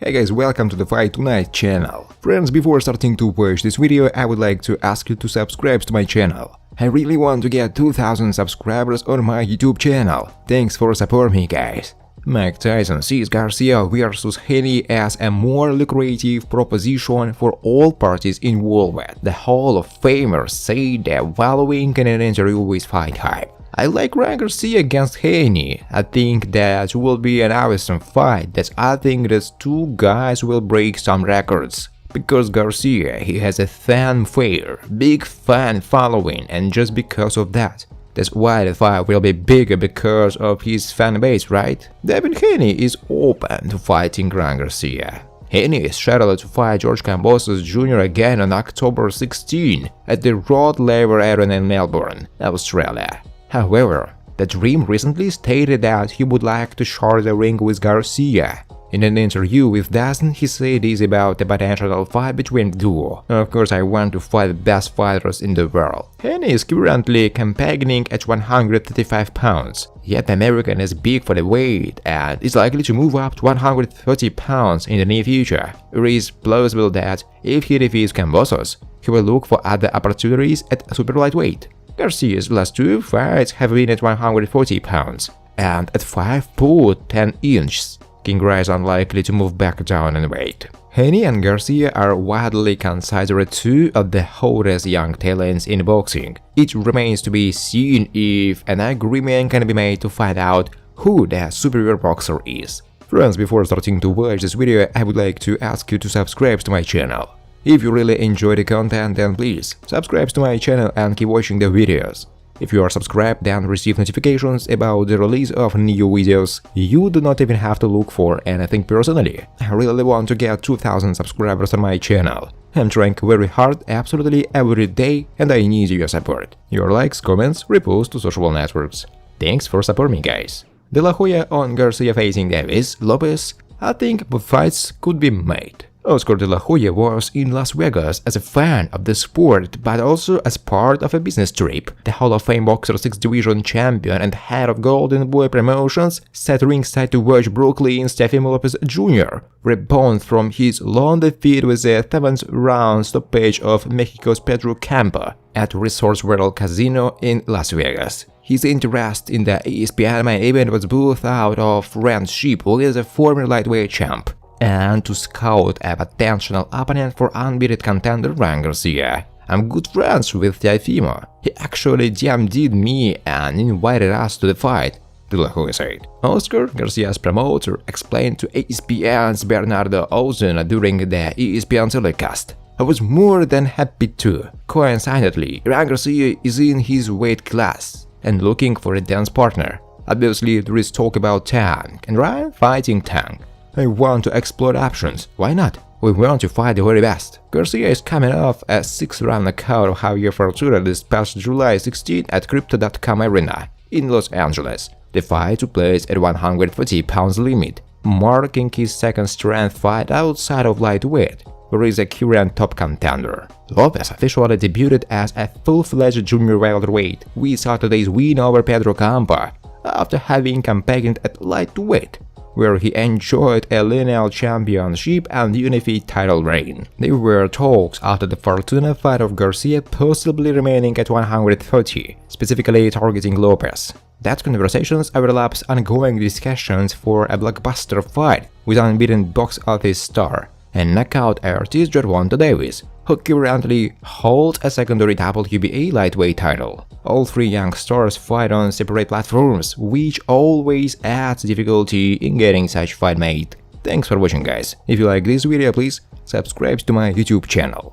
Hey guys, welcome to the Fight Tonight channel. Friends, before starting to watch this video, I would like to ask you to subscribe to my channel. I really want to get 2000 subscribers on my YouTube channel. Thanks for supporting me, guys. Mike Tyson sees Garcia vs Haney as a more lucrative proposition for all parties involved. The Hall of Famers said that following an interview with Fight Hype. I like Garcia against Haney. I think that will be an awesome fight. I think these two guys will break some records. Because Garcia, he has a fanfare, big fan following, and just because of that. That's why the fight will be bigger because of his fan base, right? Devin Haney is open to fighting Garcia. Haney is scheduled to fight George Kambosos Jr. again on October 16 at the Rod Laver Arena in Melbourne, Australia. However, the Dream recently stated that he would like to share the ring with Garcia. In an interview with Dazn, he said this about a potential fight between the duo. Of course, I want to fight the best fighters in the world. Haney is currently campaigning at 135 pounds. Yet the American is big for the weight and is likely to move up to 130 pounds in the near future. It is plausible that if he defeats Kambosos, he will look for other opportunities at super lightweight. Garcia's last two fights have been at 140 pounds and at 5 foot 10 inches. King is unlikely to move back down in weight. Haney and Garcia are widely considered two of the hottest young talents in boxing. It remains to be seen if an agreement can be made to find out who the superior boxer is. Friends, before starting to watch this video, I would like to ask you to subscribe to my channel. If you really enjoy the content, then please subscribe to my channel and keep watching the videos. If you are subscribed and receive notifications about the release of new videos, you do not even have to look for anything personally. I really want to get 2000 subscribers on my channel. I'm trying very hard absolutely every day and I need your support. Your likes, comments, reposts to social networks. Thanks for supporting me, guys. De La Hoya on Garcia facing Davis, Lopez. I think both fights could be made. Oscar De La Hoya was in Las Vegas as a fan of the sport, but also as part of a business trip. The Hall of Fame boxer, 6th division champion and head of Golden Boy Promotions, sat ringside to watch Brooklyn's Teofimo Lopez Jr. rebound from his long defeat with a 7th round stoppage of Mexico's Pedro Campa at Resorts World Casino in Las Vegas. His interest in the ESPN main event was both out of friendship with a former lightweight champ and to scout a potential opponent for unbeaten contender Garcia. I'm good friends with Teofimo. He actually DM'd me and invited us to the fight, De La Hoya said. Oscar, Garcia's promoter, explained to ESPN's Bernardo Ozuna during the ESPN telecast. I was more than happy to. Coincidentally, Garcia is in his weight class and looking for a dance partner. Obviously, there is talk about Tank, and Ryan fighting Tank. I want to explore options, why not? We want to fight the very best. Garcia is coming off a 6th-round knockout of Javier Fortuna this past July 16 at Crypto.com Arena in Los Angeles. The fight took place at 140 pounds limit, marking his second strength fight outside of lightweight, where he is a current top contender. Lopez officially debuted as a full-fledged junior welterweight with Saturday's win over Pedro Campa, after having campaigned at lightweight, where he enjoyed a lineal championship and unified title reign. There were talks after the Fortuna fight of Garcia possibly remaining at 130, specifically targeting Lopez. That conversations overlaps ongoing discussions for a blockbuster fight with unbeaten box office star and knockout artist Gervonta Davis, who currently holds a secondary WBA lightweight title. All three young stars fight on separate platforms, which always adds difficulty in getting such fight made. Thanks for watching, guys. If you like this video, please subscribe to my YouTube channel.